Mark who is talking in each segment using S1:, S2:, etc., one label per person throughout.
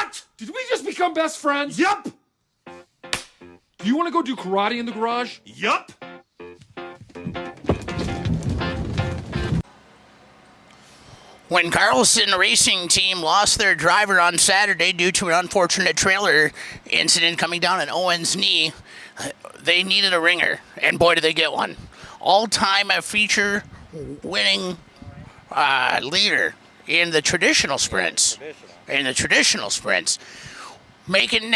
S1: What? Did we just become best friends?
S2: Yup.
S1: Do you want to go do karate in the garage?
S2: Yup.
S3: When Carlson Racing Team lost their driver on Saturday due to an unfortunate trailer incident coming down an Owens knee, they needed a ringer, and boy did they get one. All-time feature winning leader in the traditional sprints. Making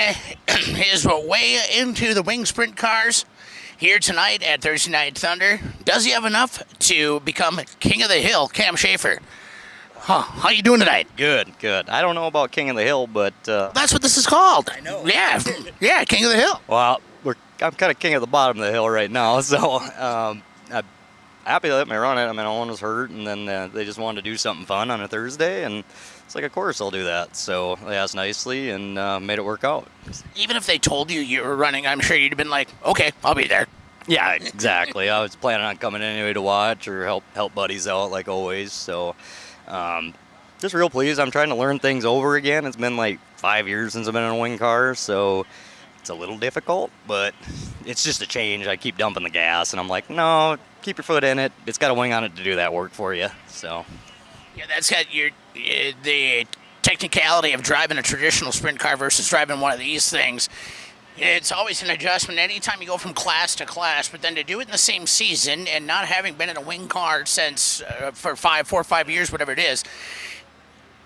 S3: his way into the wing sprint cars here tonight at Thursday Night Thunder. Does he have enough to become King of the Hill, Cam Schafer? How you doing tonight?
S4: Good. I don't know about King of the Hill, but...
S3: That's what this is called.
S4: I know.
S3: Yeah, King of the Hill.
S4: Well, I'm kind of king of the bottom of the hill right now, so I'm happy to let me run it. I mean, no one was hurt, and then they just wanted to do something fun on a Thursday, and it's like, of course I'll do that. So they asked nicely and made it work out.
S3: Even if they told you were running, I'm sure you'd have been like, okay, I'll be there.
S4: Yeah, exactly. I was planning on coming anyway to watch or help buddies out like always, so... just real pleased. I'm trying to learn things over again. It's been like 5 years since I've been in a wing car, so it's a little difficult, but it's just a change. I keep dumping the gas, and I'm like, no, keep your foot in it. It's got a wing on it to do that work for you. So,
S3: yeah, that's got the technicality of driving a traditional sprint car versus driving one of these things. It's always an adjustment anytime you go from class to class, but then to do it in the same season and not having been in a wing car since for 4 or 5 years, whatever it is,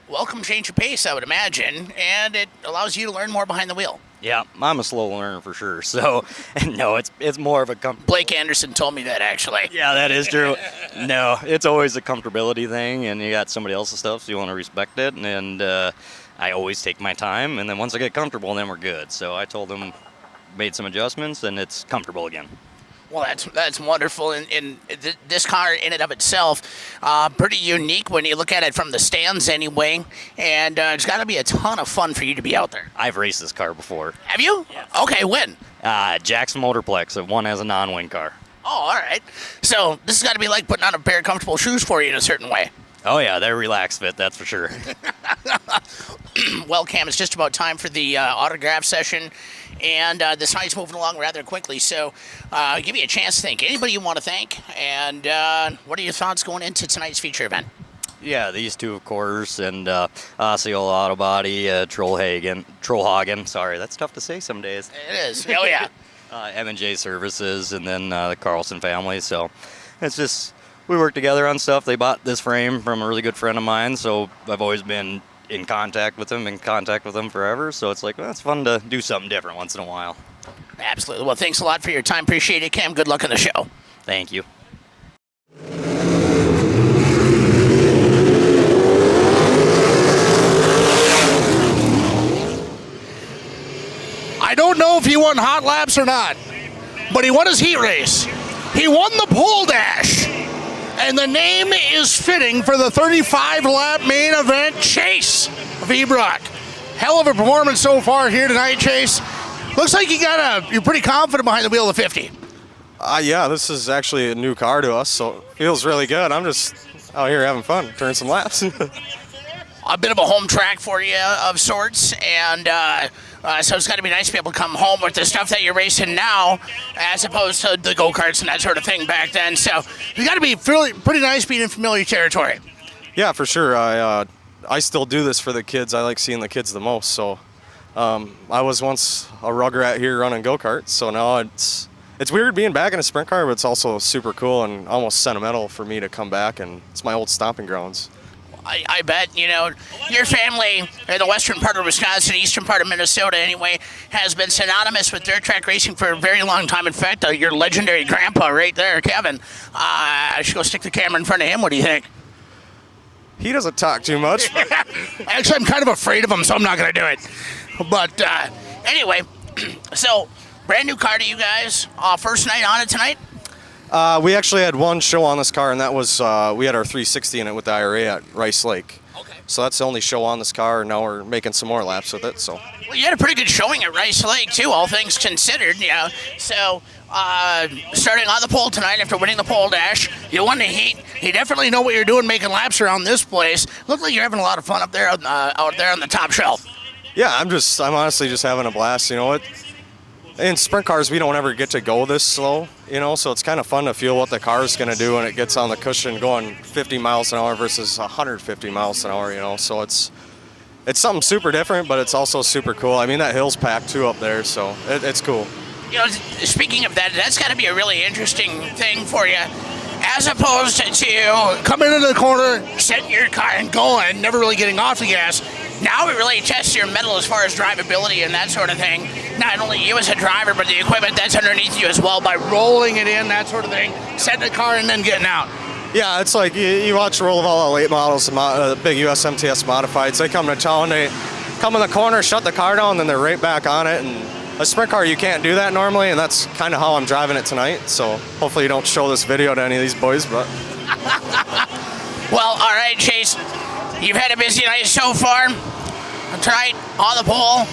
S3: welcome change of pace, I would imagine, and it allows you to learn more behind the wheel.
S4: Yeah, I'm a slow learner for sure. So, no, it's more of a
S3: Blake Anderson told me that, actually.
S4: Yeah, that is true. No, it's always a comfortability thing, and you got somebody else's stuff, so you want to respect it, and I always take my time, and then once I get comfortable, then we're good. So I told them, made some adjustments, and it's comfortable again.
S3: Well, that's wonderful, and this car in and of itself, pretty unique when you look at it from the stands anyway, and it's got to be a ton of fun for you to be out there.
S4: I've raced this car before.
S3: Have you?
S4: Yeah.
S3: Okay, when?
S4: Jackson Motorplex, one as a non-wing car.
S3: Oh, all right. So this has got to be like putting on a pair of comfortable shoes for you in a certain way.
S4: Oh, yeah, they're relaxed fit, that's for sure.
S3: Well, Cam, it's just about time for the autograph session, and this night's moving along rather quickly, so give me a chance to thank anybody you want to thank, and what are your thoughts going into tonight's feature event?
S4: Yeah, these two, of course, and Osceola Auto Body, Trollhagen, sorry, that's tough to say some days.
S3: It is, oh yeah.
S4: M&J Services, and then the Carlson family, so it's just... We work together on stuff. They bought this frame from a really good friend of mine, so I've always been in contact with them forever. So it's like, well, it's fun to do something different once in a while.
S3: Absolutely. Well, thanks a lot for your time. Appreciate it, Cam. Good luck on the show.
S4: Thank you.
S5: I don't know if he won hot laps or not, but he won his heat race. He won the pole dash. And the name is fitting for the 35-lap main event, Chase Viebrock. Hell of a performance so far here tonight, Chase. Looks like you're pretty confident behind the wheel of 50.
S6: Yeah, this is actually a new car to us, so it feels really good. I'm just out here having fun, turning some laps.
S3: A bit of a home track for you of sorts, and so it's got to be nice to be able to come home with the stuff that you're racing now as opposed to the go-karts and that sort of thing back then. So it's got to be pretty nice being in familiar territory.
S6: Yeah, for sure. I still do this for the kids. I like seeing the kids the most. So I was once a rugrat here running go-karts, so now it's weird being back in a sprint car, but it's also super cool and almost sentimental for me to come back, and it's my old stomping grounds.
S3: I bet, your family in the western part of Wisconsin, eastern part of Minnesota anyway, has been synonymous with dirt track racing for a very long time. In fact, your legendary grandpa right there, Kevin, I should go stick the camera in front of him. What do you think?
S6: He doesn't talk too much.
S3: Actually, I'm kind of afraid of him, so I'm not going to do it. But anyway, so brand new car to you guys. First night on it tonight?
S6: We actually had one show on this car, and that was we had our 360 in it with the IRA at Rice Lake.
S3: Okay.
S6: So that's the only show on this car, and now we're making some more laps with it. So.
S3: Well, you had a pretty good showing at Rice Lake, too, all things considered. So starting on the pole tonight after winning the pole dash, you won the heat. You definitely know what you're doing making laps around this place. Look like you're having a lot of fun up there out there on the top shelf.
S6: Yeah, I'm honestly just having a blast. You know, in sprint cars, we don't ever get to go this slow, you know, so it's kind of fun to feel what the car is going to do when it gets on the cushion going 50 miles an hour versus 150 miles an hour, you know, so it's something super different, but it's also super cool. I mean, that hill's packed too up there, so it's cool.
S3: You know, speaking of that, that's got to be a really interesting thing for you, as opposed to
S5: Coming into the corner.
S3: setting your car and going, never really getting off the gas. Now it really tests your mettle as far as drivability and that sort of thing. Not only you as a driver, but the equipment that's underneath you as well by rolling it in, that sort of thing, setting the car and then getting out.
S6: Yeah, it's like you watch roll of all the late models, the big USMTS modifieds. They come to town, they come in the corner, shut the car down, then they're right back on it. And a sprint car, you can't do that normally, and that's kind of how I'm driving it tonight. So hopefully you don't show this video to any of these boys, but.
S3: Well, all right, Chase. You've had a busy night so far. Tonight on the pole,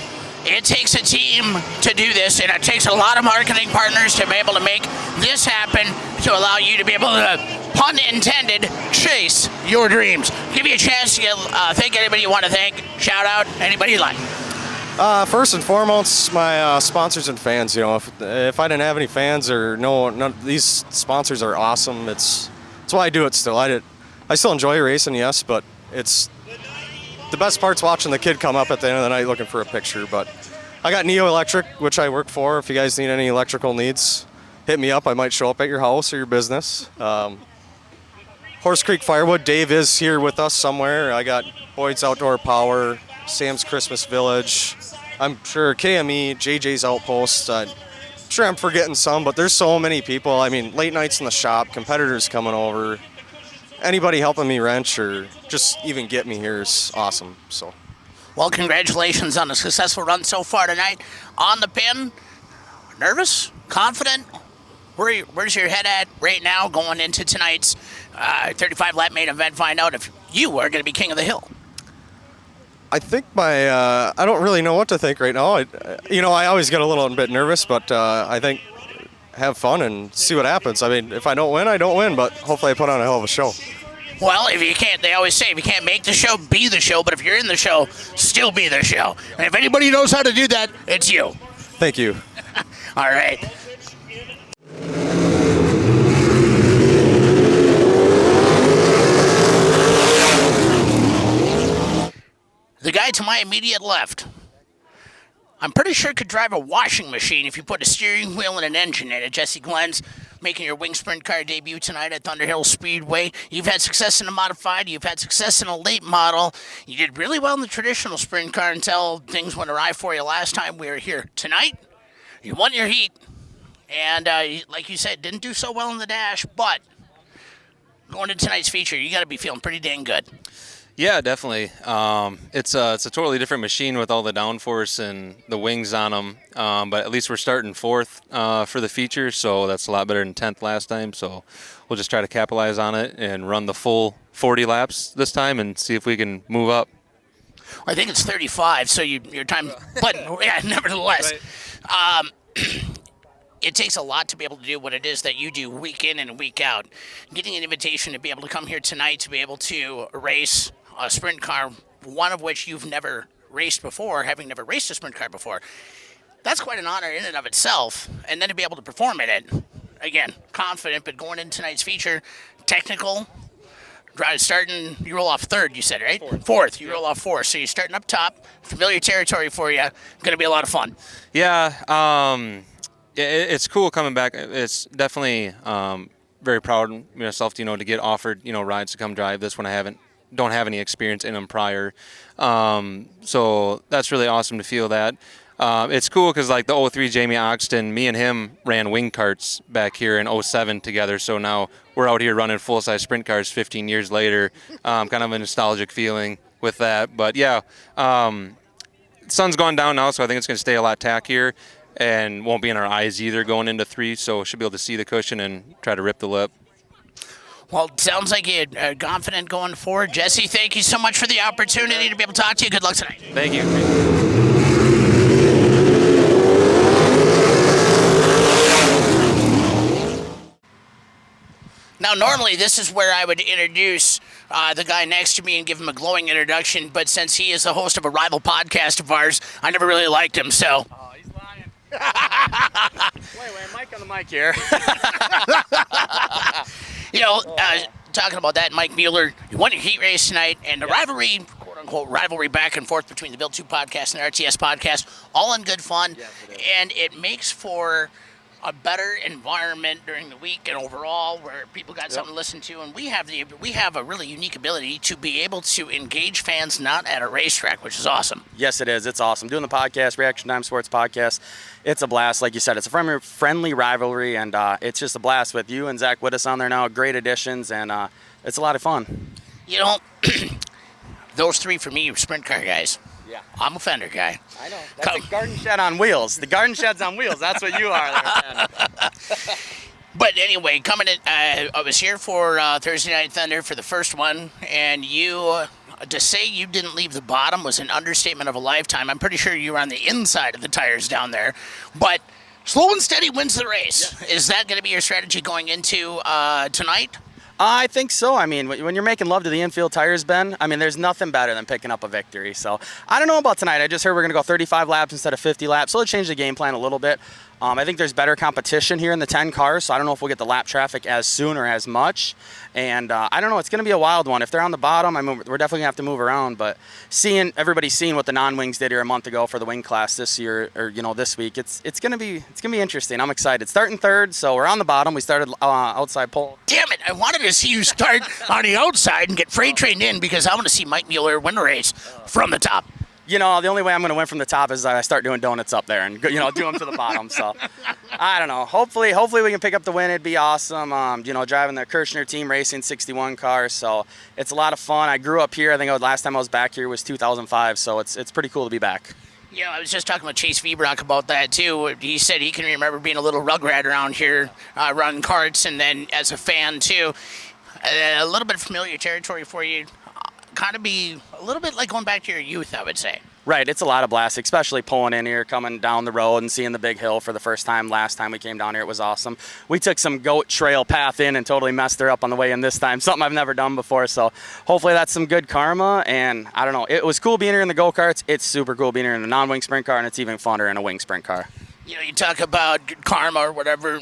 S3: it takes a team to do this, and it takes a lot of marketing partners to be able to make this happen to allow you to be able to, pun intended, chase your dreams. Give you a chance to thank anybody you want to thank, shout out, anybody you like.
S6: First and foremost, my sponsors and fans. You know, if I didn't have any fans or these sponsors are awesome. It's why I do it still. I still enjoy racing, yes, but it's the best part's watching the kid come up at the end of the night looking for a picture. But I got Neo Electric, which I work for. If you guys need any electrical needs, hit me up. I might show up at your house or your business. Horse Creek Firewood, Dave is here with us somewhere. I got Boyd's Outdoor Power, Sam's Christmas Village. I'm sure KME, JJ's Outpost. I'm sure I'm forgetting some, but there's so many people. I mean, late nights in the shop, competitors coming over. Anybody helping me wrench or just even get me here is awesome. So,
S3: Well, congratulations on a successful run so far tonight. On the pin, nervous, confident? Where's your head at right now going into tonight's 35-lap main event? Find out if you are going to be king of the hill.
S6: I think I don't really know what to think right now. I always get a little bit nervous, but I think have fun and see what happens. I mean, if I don't win, I don't win, but hopefully I put on a hell of a show.
S3: Well, if you can't, they always say, if you can't make the show, be the show. But if you're in the show, still be the show. And if anybody knows how to do that, it's you.
S6: Thank you.
S3: All right. The guy to my immediate left, I'm pretty sure could drive a washing machine if you put a steering wheel and an engine in it. Jesse Glenz, making your wing sprint car debut tonight at Thunder Hill Speedway. You've had success in a modified. You've had success in a late model. You did really well in the traditional sprint car until things went awry for you last time we were here. Tonight, you won your heat. And like you said, didn't do so well in the dash, but going to tonight's feature, you got to be feeling pretty dang good.
S2: Yeah, definitely. It's a totally different machine with all the downforce and the wings on them. But at least we're starting fourth for the feature, so that's a lot better than 10th last time. So we'll just try to capitalize on it and run the full 40 laps this time and see if we can move up.
S3: I think it's 35, so your time, but yeah, nevertheless. Right. It takes a lot to be able to do what it is that you do week in and week out. Getting an invitation to be able to come here tonight to be able to race a sprint car, one of which you've never raced before, having never raced a sprint car before, that's quite an honor in and of itself. And then to be able to perform in it, again, confident, but going into tonight's feature, technical, starting, you roll off third, you said, right? Fourth. You roll off fourth. So you're starting up top, familiar territory for you, going to be a lot of fun.
S2: Yeah, it's cool coming back. It's definitely very proud of myself, to get offered, rides to come drive this when I don't have any experience in them prior. So that's really awesome to feel that. It's cool because like the 03 Jamie Oxton, me and him ran wing carts back here in 07 together. So now we're out here running full-size sprint cars 15 years later. Kind of a nostalgic feeling with that. But yeah, sun's gone down now, so I think it's going to stay a lot tackier. And won't be in our eyes either going into 3, so should be able to see the cushion and try to rip the lip.
S3: Well, it sounds like you're confident going forward. Jesse, thank you so much for the opportunity to be able to talk to you. Good luck tonight.
S2: Thank you.
S3: Now, normally this is where I would introduce the guy next to me and give him a glowing introduction, but since he is the host of a rival podcast of ours, I never really liked him, so...
S7: Oh, he's lying. wait, Mike on the mic here.
S3: Talking about that, Mike Mueller, you won your heat race tonight, and the rivalry, quote-unquote rivalry back and forth between the Build 2 podcast and the RTS podcast, all in good fun, and it makes for a better environment during the week and overall where people got something to listen to, and we have a really unique ability to be able to engage fans not at a racetrack, which is awesome.
S7: Yes, it is. It's awesome. Doing the podcast, Reaction Time Sports Podcast, it's a blast. Like you said, it's a friendly rivalry, and it's just a blast with you and Zach with us on there now. Great additions, and it's a lot of fun.
S3: You know, those three for me are sprint car guys.
S7: Yeah.
S3: I'm a fender guy.
S7: I know. That's a garden shed on wheels. The garden shed's on wheels. That's what you are there, man.
S3: But anyway, coming in, I was here for Thursday Night Thunder for the first one, and you, to say you didn't leave the bottom was an understatement of a lifetime. I'm pretty sure you were on the inside of the tires down there. But slow and steady wins the race. Yeah. Is that going to be your strategy going into tonight?
S7: I think so. I mean, when you're making love to the infield tires, Ben, I mean, there's nothing better than picking up a victory. So I don't know about tonight. I just heard we're going to go 35 laps instead of 50 laps. So it'll change the game plan a little bit. I think there's better competition here in the 10 cars, so I don't know if we'll get the lap traffic as soon or as much. And I don't know. It's going to be a wild one. If they're on the bottom, I mean, we're definitely going to have to move around. But everybody's seeing what the non-wings did here a month ago for the wing class this year, or this week. It's going to be interesting. I'm excited. Starting third, so we're on the bottom. We started outside pole.
S3: Damn it! I wanted to see you start on the outside and get freight trained in because I want to see Mike Mueller win the race from the top.
S7: The only way I'm going to win from the top is I start doing donuts up there and do them to the bottom. So I don't know. Hopefully we can pick up the win. It'd be awesome. Driving the Kirshner Team Racing 61 car. So it's a lot of fun. I grew up here. I think last time I was back here was 2005. So it's pretty cool to be back.
S3: Yeah, I was just talking with Chase Viebrock about that too. He said he can remember being a little rugrat around here, running karts, and then as a fan too. A little bit of familiar territory for you. Kind of be a little bit like going back to your youth, I would say.
S7: Right, it's a lot of blast, especially pulling in here, coming down the road and seeing the big hill for the first time. Last time we came down here, it was awesome. We took some goat trail path in and totally messed her up on the way in this time, something I've never done before. So hopefully that's some good karma, and I don't know. It was cool being here in the go-karts. It's super cool being here in a non-wing sprint car, and it's even funner in a wing sprint car.
S3: You talk about good karma or whatever.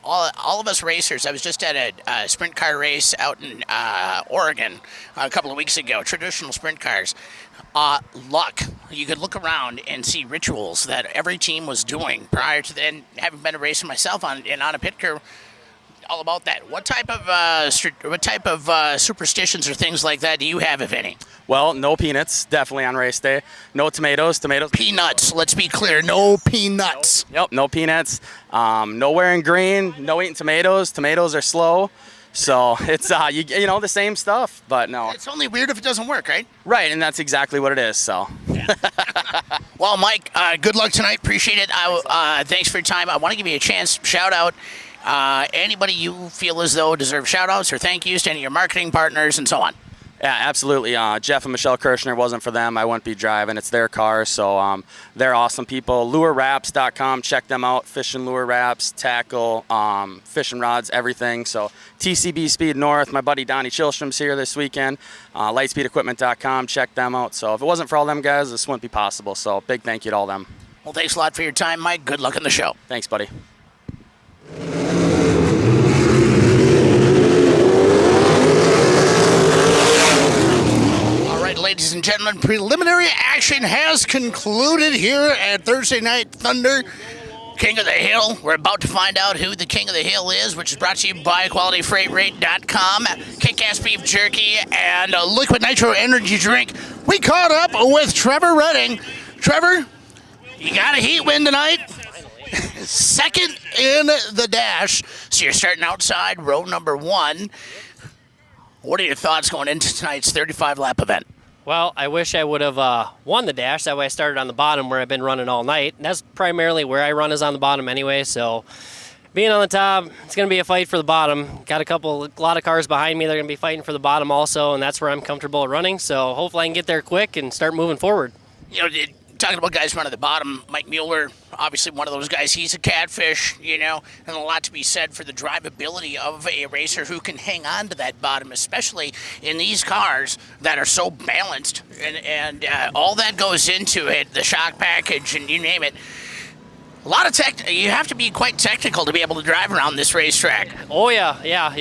S3: all of us racers, I was just at a sprint car race out in Oregon a couple of weeks ago, traditional sprint cars. Luck. You could look around and see rituals that every team was doing prior to then, having been a racer myself on a pit crew. All about that. What type of superstitions or things like that do you have, if any?
S7: Well, no peanuts, definitely on race day. No tomatoes.
S3: Peanuts. Let's be clear. No peanuts.
S7: Yep, no peanuts. No wearing green. No eating tomatoes. Tomatoes are slow. So it's the same stuff, but no.
S3: It's only weird if it doesn't work, right?
S7: Right, and that's exactly what it is. So.
S3: Yeah. Well, Mike, good luck tonight. Appreciate it. Thanks for your time. I want to give you a chance. Shout out. Anybody you feel as though deserve shout-outs or thank yous to any of your marketing partners and so on.
S7: Yeah, absolutely. Jeff and Michelle Kirshner, wasn't for them, I wouldn't be driving. It's their car, so they're awesome people. LureWraps.com, check them out. Fishing lure wraps, tackle, fishing rods, everything. So TCB Speed North, my buddy Donnie Chilstrom's here this weekend. LightspeedEquipment.com, check them out. So if it wasn't for all them guys, this wouldn't be possible. So big thank you to all them.
S3: Well, thanks a lot for your time, Mike. Good luck in the show.
S7: Thanks, buddy.
S3: Ladies and gentlemen, preliminary action has concluded here at Thursday Night Thunder. King of the Hill. We're about to find out who the King of the Hill is, which is brought to you by QualityFreightRate.com, Kick-Ass Beef Jerky, and Liquid Nitro Energy Drink. We caught up with Trevor Redding. Trevor, you got a heat win tonight. Second in the dash. So you're starting outside row number 1. What are your thoughts going into tonight's 35-lap event?
S8: Well, I wish I would have won the dash. That way I started on the bottom where I've been running all night. And that's primarily where I run, is on the bottom anyway. So being on the top, it's going to be a fight for the bottom. Got a lot of cars behind me. They're going to be fighting for the bottom also, and that's where I'm comfortable running. So hopefully I can get there quick and start moving forward.
S3: talking about guys running the bottom, Mike Mueller, obviously one of those guys. He's a catfish, and a lot to be said for the drivability of a racer who can hang on to that bottom, especially in these cars that are so balanced, and all that goes into it, the shock package, and you name it. A lot of you have to be quite technical to be able to drive around this racetrack.
S8: Oh yeah.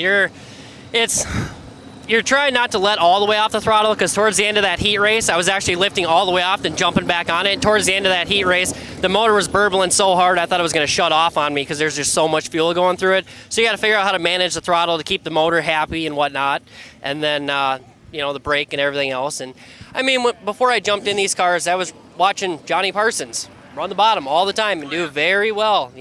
S8: You're trying not to let all the way off the throttle, because towards the end of that heat race, I was actually lifting all the way off and jumping back on it. And towards the end of that heat race, the motor was burbling so hard I thought it was going to shut off on me because there's just so much fuel going through it. So you got to figure out how to manage the throttle to keep the motor happy and whatnot, and then the brake and everything else. And I mean, before I jumped in these cars, I was watching Johnny Parsons run the bottom all the time and do very well.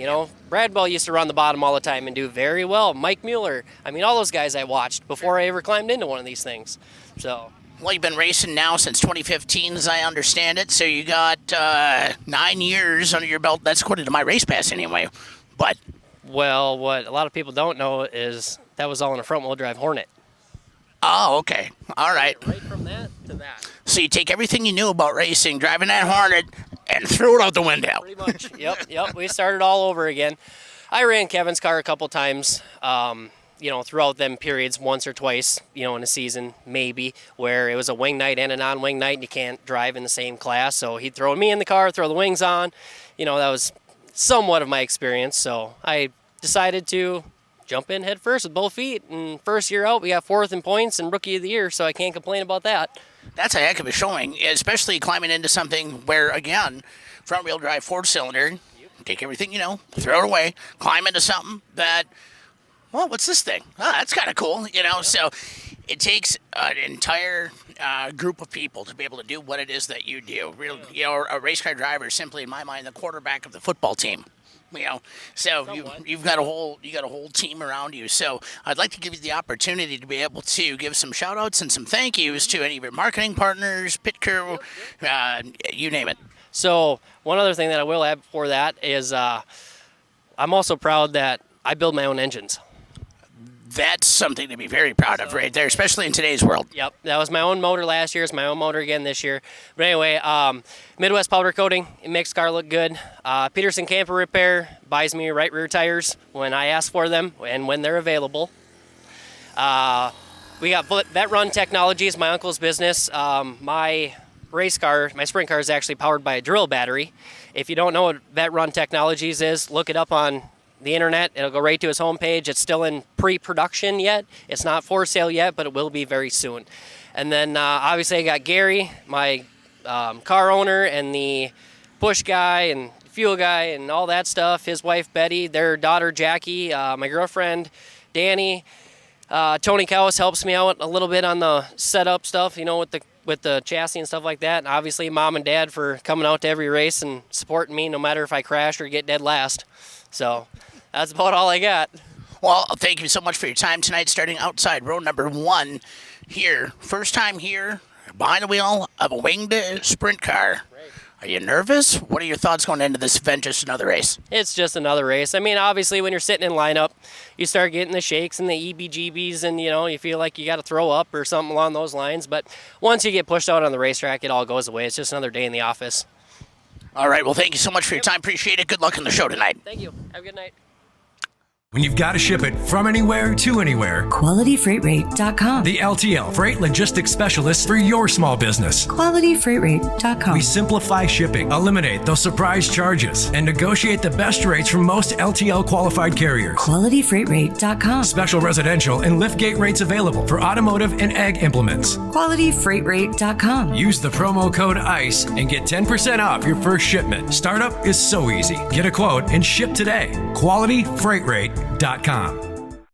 S8: Brad Bell used to run the bottom all the time and do very well. Mike Mueller. I mean, all those guys I watched before I ever climbed into one of these things. So.
S3: Well, you've been racing now since 2015, as I understand it. So you got 9 years under your belt. That's according to my race pass, anyway. But.
S8: Well, what a lot of people don't know is that was all in a front-wheel drive Hornet.
S3: Oh, okay. All right.
S8: Right from that to that.
S3: So you take everything you knew about racing, driving that Hornet, and threw it out the window.
S8: Pretty much. Yep. We started all over again. I ran Kevin's car a couple times, throughout them periods, once or twice, in a season, maybe, where it was a wing night and a non-wing night, and you can't drive in the same class. So he'd throw me in the car, throw the wings on. That was somewhat of my experience. So I decided to jump in head first with both feet. And first year out, we got 4th in points and Rookie of the Year, so I can't complain about that.
S3: That's a heck of a showing, especially climbing into something where, again, front-wheel drive 4-cylinder, take everything you know, throw it away, climb into something that, well, what's this thing? Oh, that's kind of cool, So it takes an entire group of people to be able to do what it is that you do. A race car driver is simply, in my mind, the quarterback of the football team. So you've got a whole team around you. So I'd like to give you the opportunity to be able to give some shout outs and some thank yous to any of your marketing partners, pit crew, you name it.
S8: So one other thing that I will add before that is I'm also proud that I build my own engines.
S3: That's something to be very proud of right there, especially in today's world.
S8: Yep, that was my own motor last year. It's my own motor again this year. But anyway, Midwest Powder Coating, it makes the car look good. Peterson Camper Repair buys me right rear tires when I ask for them and when they're available. We got Vet Run Technologies, my uncle's business. My race car, my sprint car, is actually powered by a drill battery. If you don't know what Vet Run Technologies is, look it up on the internet. It'll go right to his homepage. It's still in pre-production yet. It's not for sale yet, but it will be very soon. And then obviously I got Gary, my car owner, and the push guy and fuel guy and all that stuff. His wife Betty, their daughter Jackie, my girlfriend Danny. Tony Cowis helps me out a little bit on the setup stuff, with the chassis and stuff like that. And obviously Mom and Dad for coming out to every race and supporting me no matter if I crash or get dead last. So that's about all I got.
S3: Well, thank you so much for your time tonight, starting outside row number 1 here. First time here, behind the wheel of a winged sprint car. Right. Are you nervous? What are your thoughts going into this event, just another race?
S8: It's just another race. I mean, obviously, when you're sitting in lineup, you start getting the shakes and the EBGBs, and, you feel like you got to throw up or something along those lines. But once you get pushed out on the racetrack, it all goes away. It's just another day in the office.
S3: All right. Well, thank you so much for your time. Appreciate it. Good luck on the show tonight.
S8: Thank you. Have a good night.
S9: When you've got to ship it from anywhere to anywhere,
S10: QualityFreightRate.com.
S9: The LTL Freight Logistics Specialist for your small business.
S10: QualityFreightRate.com.
S9: We simplify shipping, eliminate those surprise charges, and negotiate the best rates from most LTL qualified carriers.
S10: QualityFreightRate.com.
S9: Special residential and liftgate rates available for automotive and ag implements.
S10: QualityFreightRate.com.
S9: Use the promo code ICE and get 10% off your first shipment. Startup is so easy. Get a quote and ship today. QualityFreightRate.com.